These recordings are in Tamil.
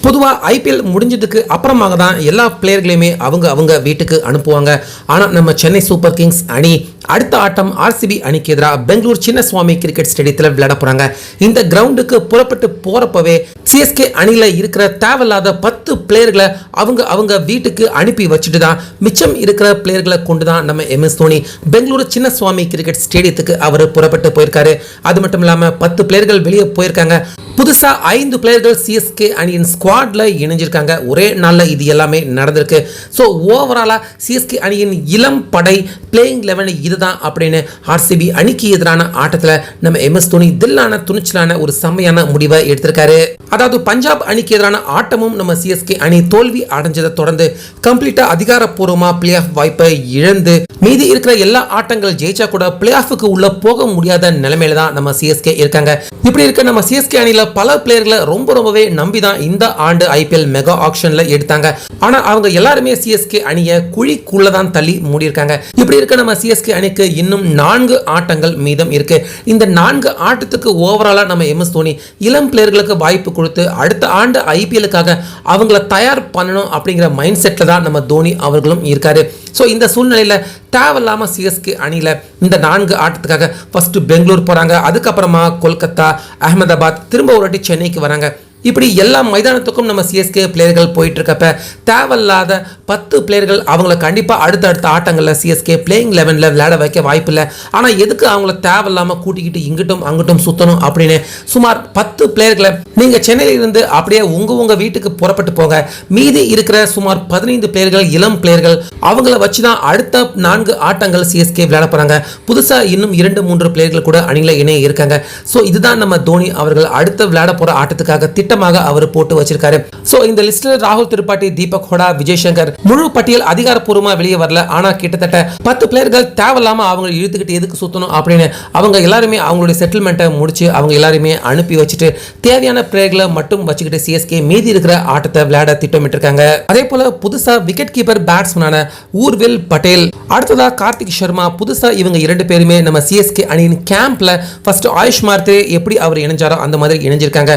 பொதுவாக ஐபிஎல் முடிஞ்சதுக்கு அப்புறமாக தான் எல்லா பிளேயர்களையுமே அவங்க வீட்டுக்கு அனுப்புவாங்க. ஆனால் நம்ம சென்னை சூப்பர் கிங்ஸ் அணி அடுத்த ஆட்டம் ஆர்சிபி அணிக்கு எதிராக பெங்களூர் சின்னசுவாமி கிரிக்கெட் ஸ்டேடியத்தில் விளையாட போறாங்க. இந்த கிரவுண்டுக்கு புறப்பட்டு போறப்பவே சிஎஸ்கே அணியில இருக்கிற தேவையில்லாத 10 பிளேயர்களை அவங்க வீட்டுக்கு அனுப்பி வச்சுட்டு தான் மிச்சம் இருக்கிற பிளேயர்களை கொண்டு தான் நம்ம MS தோனி பெங்களூர் சின்னசுவாமி கிரிக்கெட் ஸ்டேடியத்துக்கு அவர் புறப்பட்டு போயிருக்காரு. அது மட்டும் இல்லாமல் 10 பிளேயர்கள் வெளியே போயிருக்காங்க. புதுசா 5 பிளேயர்கள் சிஎஸ்கே அணியின் ஸ்குவாட்ல இணைஞ்சிருக்காங்க. ஒரே நாள்ல இது எல்லாமே நடந்திருக்கு. ஸோ ஓவராலா சிஎஸ்கே அணியின் இளம் படை பிளேயிங் 11 இதுதான் அப்படின்னு ஆர்சிபி அணிக்கு எதிரான ஆட்டத்தில் நம்ம MS தோனி தில்லான துணிச்சலான ஒரு செம்மையான முடிவை எடுத்திருக்காரு. அதாவது பஞ்சாப் அணிக்கு எதிரான ஆட்டமும் நம்ம சிஎஸ்கே அணி தோல்வி அடைஞ்சதை தொடர்ந்து கம்ப்ளீட்டா அதிகாரப்பூர்வமா பிளே ஆஃப் வாய்ப்பை இழந்து மீதி இருக்கிற எல்லா ஆட்டங்கள் ஜெயிச்சா கூட பிளே ஆஃபுக்கு உள்ள போக முடியாத நிலைமையில தான் நம்ம சிஎஸ்கே இருக்காங்க. இப்படி இருக்க நம்ம சிஎஸ்கே அணியில பல பிளேயர்களை ரொம்பவே நம்பி தான் இந்த ஆண்டு ஐபிஎல் மெகா ஆக்ஷன்ல எடுத்தாங்க. ஆனா அவங்க எல்லாருமே சிஎஸ்கே அணியை குழிக்குள்ள தான் தள்ளி மூடியிருக்காங்க. இப்படி இருக்க நம்ம சிஎஸ்கே அணிக்கு இன்னும் 4 ஆட்டங்கள் மீதம் இருக்கு. இந்த 4 ஆட்டத்துக்கு ஓவராலா நம்ம MS தோனி இளம் பிளேயர்களுக்கு வாய்ப்பு கொடுத்து அடுத்த ஆண்டு ஐபிஎலுக்காக அவங்கள தயார் பண்ணணும் அப்படிங்கிற மைண்ட் செட்ல தான் நம்ம தோனி அவர்களும் இருக்காரு. ஸோ இந்த சூழ்நிலையில் தேவையில்லாமல் சிஎஸ்கே அணியில் இந்த 4 ஆட்டத்துக்காக ஃபர்ஸ்ட் பெங்களூர் போகிறாங்க. அதுக்கப்புறமா கொல்கத்தா, அகமதாபாத், திரும்ப ஒரு வாட்டி சென்னைக்கு வராங்க. இப்படி எல்லா மைதானத்துக்கும் நம்ம சிஎஸ்கே பிளேயர்கள் போயிட்டு இருக்கப்ப தேவையில்லாத 10 பிளேயர்கள் அவங்கள கண்டிப்பாக அடுத்தடுத்த ஆட்டங்களில் சிஎஸ்கே பிளேயிங் 11ல் விளையாட வைக்க வாய்ப்பு இல்லை. ஆனால் எதுக்கு அவங்கள தேவையில்லாமல் கூட்டிக்கிட்டு இங்கிட்டும் அங்கிட்டும் சுற்றணும் அப்படின்னு சுமார் 10 பிளேயர்களை நீங்கள் சென்னையில் இருந்து அப்படியே உங்கள் வீட்டுக்கு புறப்பட்டு போங்க. மீதி இருக்கிற சுமார் 15 பிளேயர்கள் இளம் பிளேயர்கள் அவங்கள வச்சு தான் அடுத்த 4 ஆட்டங்கள் சிஎஸ்கே விளையாட போகிறாங்க. புதுசாக இன்னும் 2-3 பிளேயர்கள் கூட அணியில் இணைய இருக்காங்க. ஸோ இதுதான் நம்ம தோனி அவர்கள் அடுத்த விளையாட போகிற ஆட்டத்துக்காக அவர் போட்டு வச்சிருக்காரு. சோ இந்த லிஸ்ட்ல ராகுல் திரிபாட்டி, தீபக் ஹோடா, விஜய் சங்கர் முழு பட்டியல் அதிகாரப்பூர்வமா வெளியே வரல. ஆனா கிட்டத்தட்ட 10 பிளேயர்கள் தேவையில்லாம அவங்க இழுத்துக்கிட்டு எதுக்கு சுத்தணும் அப்படின்னு அவங்க எல்லாருமே அவங்களுடைய செட்டில்மெண்ட்டை முடிச்சு அவங்க எல்லாருமே அனுப்பி வச்சுட்டு தேவையான பிளேயர்களை மட்டும் வச்சுக்கிட்டு சிஎஸ்கே மீதி இருக்கிற ஆட்டத்தை விளையாட திட்டமிட்டு இருக்காங்க. அதே போல புதுசா விக்கெட் கீப்பர் பேட்ஸ்மேனான ஊர்வில் பட்டேல், அடுத்ததா கார்த்திக் சர்மா, புதுசா இவங்க 2 பேருமே நம்ம சிஎஸ்கே அணியின் கேம்ப்ல ஃபர்ஸ்ட் ஆயுஷ் மார்த்தே எப்படி அவர் இணைஞ்சாரோ அந்த மாதிரி இணைஞ்சிருக்காங்க.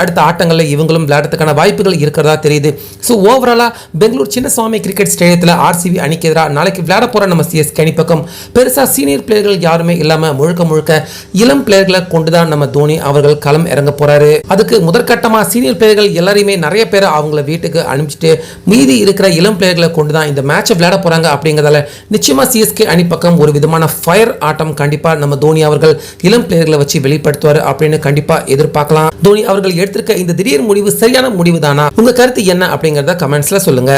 அடுத்த ஆட்டங்களில் இவங்களும் விளையாடுறதுக்கான வாய்ப்புகள் இருக்கிறதா தெரியுது. ஸோ ஓவராலா பெங்களூர் சின்னசுவாமி கிரிக்கெட் ஸ்டேடியத்தில் ஆர்சிபி அணிக்கு எதிராக நாளைக்கு விளையாட போற நம்ம சிஎஸ்கே அணி பக்கம் பெருசா சீனியர் பிளேயர்கள் யாருமே இல்லாம முழுக்க இளம் பிளேயர்களை கொண்டுதான் நம்ம தோனி அவர்கள் களம் இறங்க போறாரு. அதுக்கு முதற்கட்டமா சீனியர் பிளேயர்கள் எல்லாரையுமே நிறைய பேரை அவங்கள வீட்டுக்கு அனுப்பிச்சிட்டு மீதி இருக்கிற இளம் பிளேயர்களை கொண்டுதான் இந்த மேட்சை விளையாட போறாங்க. அப்படிங்கிறதால நிச்சயமா சிஎஸ்கே அணி பக்கம் ஒரு விதமான ஃபயர் ஆட்டம் கண்டிப்பா நம்ம தோனி அவர்கள் இளம் பிளேயர்களை வச்சு வெளிப்படுத்துவார் அப்படின்னு கண்டிப்பா எதிர்பார்க்கலாம். தோனி அவர்கள் எடுத்திருக்க இந்த திடீர் முடிவு சரியான முடிவு தானா? உங்க கருத்து என்ன அப்படிங்கறத கமெண்ட்ஸ்ல சொல்லுங்க.